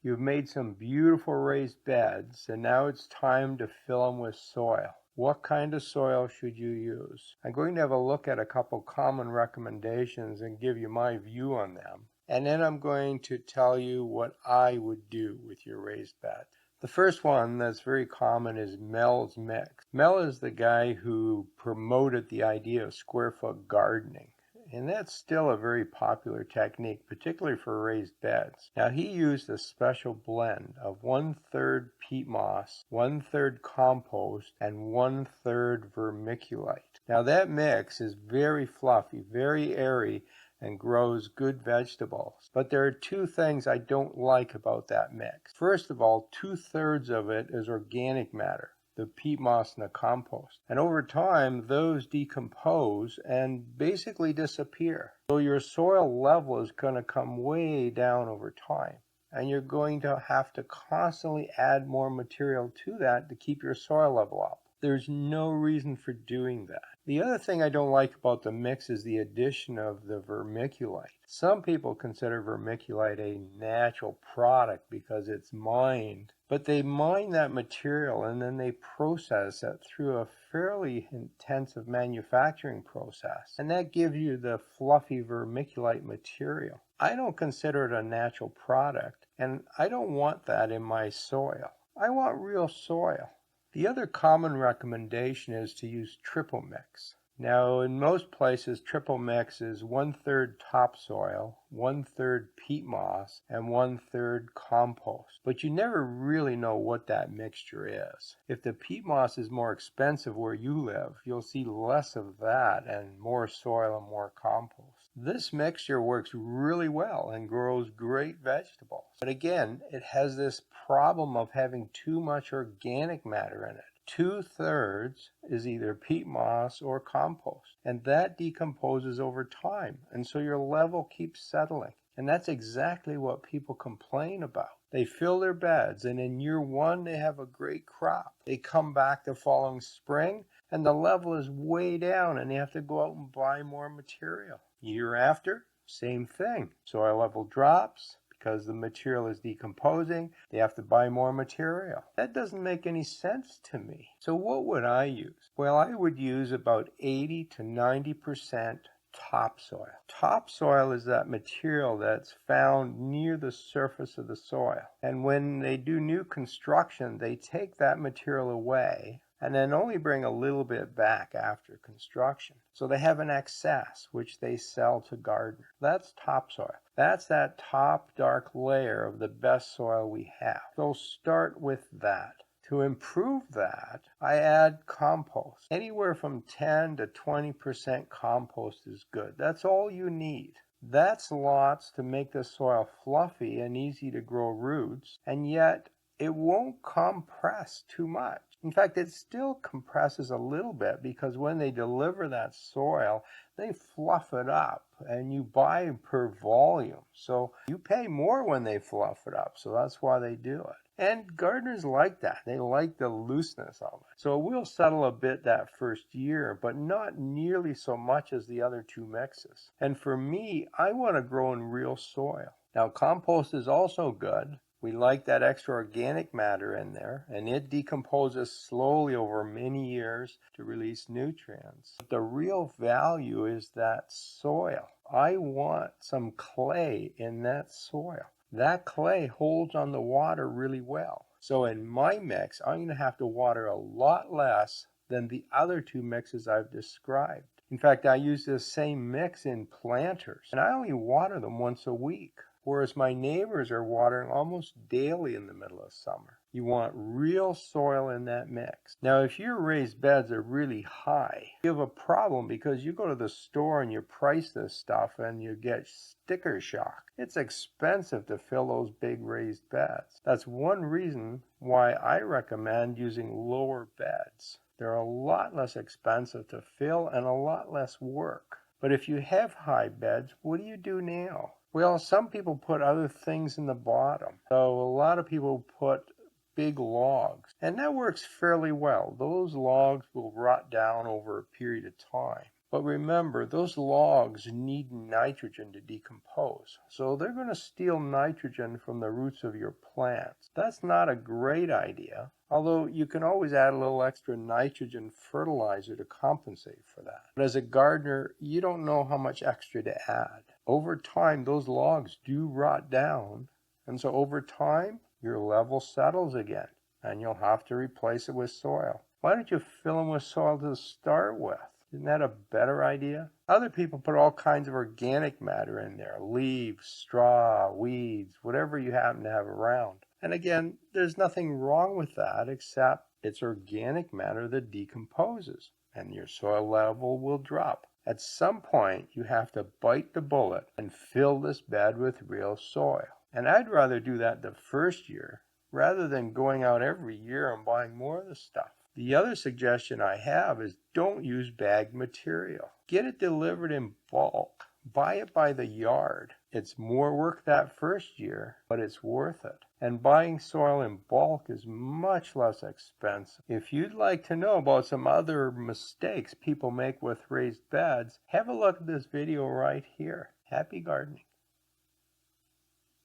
You've made some beautiful raised beds, and now it's time to fill them with soil. What kind of soil should you use? I'm going to have a look at a couple common recommendations and give you my view on them. And then I'm going to tell you what I would do with your raised bed. The first one that's very common is Mel's Mix. Mel is the guy who promoted the idea of square foot gardening. And that's still a very popular technique, particularly for raised beds. Now, he used a special blend of 1/3 peat moss, 1/3 compost, and 1/3 vermiculite. Now, that mix is very fluffy, very airy, and grows good vegetables. But there are two things I don't like about that mix. First of all, 2/3 of it is organic matter, the peat moss and the compost. And over time, those decompose and basically disappear. So your soil level is going to come way down over time. And you're going to have to constantly add more material to that to keep your soil level up. There's no reason for doing that. The other thing I don't like about the mix is the addition of the vermiculite. Some people consider vermiculite a natural product because it's mined, but they mine that material and then they process it through a fairly intensive manufacturing process, and that gives you the fluffy vermiculite material. I don't consider it a natural product, and I don't want that in my soil. I want real soil. The other common recommendation is to use triple mix. Now, in most places, triple mix is 1/3 topsoil, 1/3 peat moss, and 1/3 compost. But you never really know what that mixture is. If the peat moss is more expensive where you live, you'll see less of that and more soil and more compost. This mixture works really well and grows great vegetables. But again, it has this problem of having too much organic matter in it. 2/3 is either peat moss or compost, and that decomposes over time, and so your level keeps settling. And that's exactly what people complain about. They fill their beds, and in year one they have a great crop. They come back the following spring, and the level is way down, and they have to go out and buy more material. Year after, same thing. Soil level drops. Because the material is decomposing, they have to buy more material. That doesn't make any sense to me. So what would I use? Well, I would use about 80 to 90% topsoil. Topsoil is that material that's found near the surface of the soil. And when they do new construction, they take that material away and then only bring a little bit back after construction. So they have an excess, which they sell to gardeners. That's topsoil. That's that top dark layer of the best soil we have. So start with that. To improve that, I add compost. Anywhere from 10 to 20% compost is good. That's all you need. That's lots to make the soil fluffy and easy to grow roots, and yet it won't compress too much. In fact, it still compresses a little bit because when they deliver that soil, they fluff it up and you buy per volume. So you pay more when they fluff it up. So that's why they do it. And gardeners like that. They like the looseness of it. So it will settle a bit that first year, but not nearly so much as the other two mixes. And for me, I want to grow in real soil. Now, compost is also good. We like that extra organic matter in there, and it decomposes slowly over many years to release nutrients. But the real value is that soil. I want some clay in that soil. That clay holds on the water really well. So in my mix, I'm going to have to water a lot less than the other two mixes I've described. In fact, I use this same mix in planters, and I only water them once a week. Whereas my neighbors are watering almost daily in the middle of summer. You want real soil in that mix. Now, if your raised beds are really high, you have a problem because you go to the store and you price this stuff and you get sticker shock. It's expensive to fill those big raised beds. That's one reason why I recommend using lower beds. They're a lot less expensive to fill and a lot less work. But if you have high beds, what do you do now? Well, some people put other things in the bottom. So a lot of people put big logs, and that works fairly well. Those logs will rot down over a period of time. But remember, those logs need nitrogen to decompose, so they're going to steal nitrogen from the roots of your plants. That's not a great idea, although you can always add a little extra nitrogen fertilizer to compensate for that. But as a gardener, you don't know how much extra to add. Over time, those logs do rot down, and so over time, your level settles again, and you'll have to replace it with soil. Why don't you fill them with soil to start with? Isn't that a better idea? Other people put all kinds of organic matter in there, leaves, straw, weeds, whatever you happen to have around. And again, there's nothing wrong with that except it's organic matter that decomposes, and your soil level will drop. At some point, you have to bite the bullet and fill this bed with real soil. And I'd rather do that the first year rather than going out every year and buying more of the stuff. The other suggestion I have is don't use bagged material. Get it delivered in bulk. Buy it by the yard. It's more work that first year, but it's worth it. And buying soil in bulk is much less expensive. If you'd like to know about some other mistakes people make with raised beds, have a look at this video right here. Happy gardening.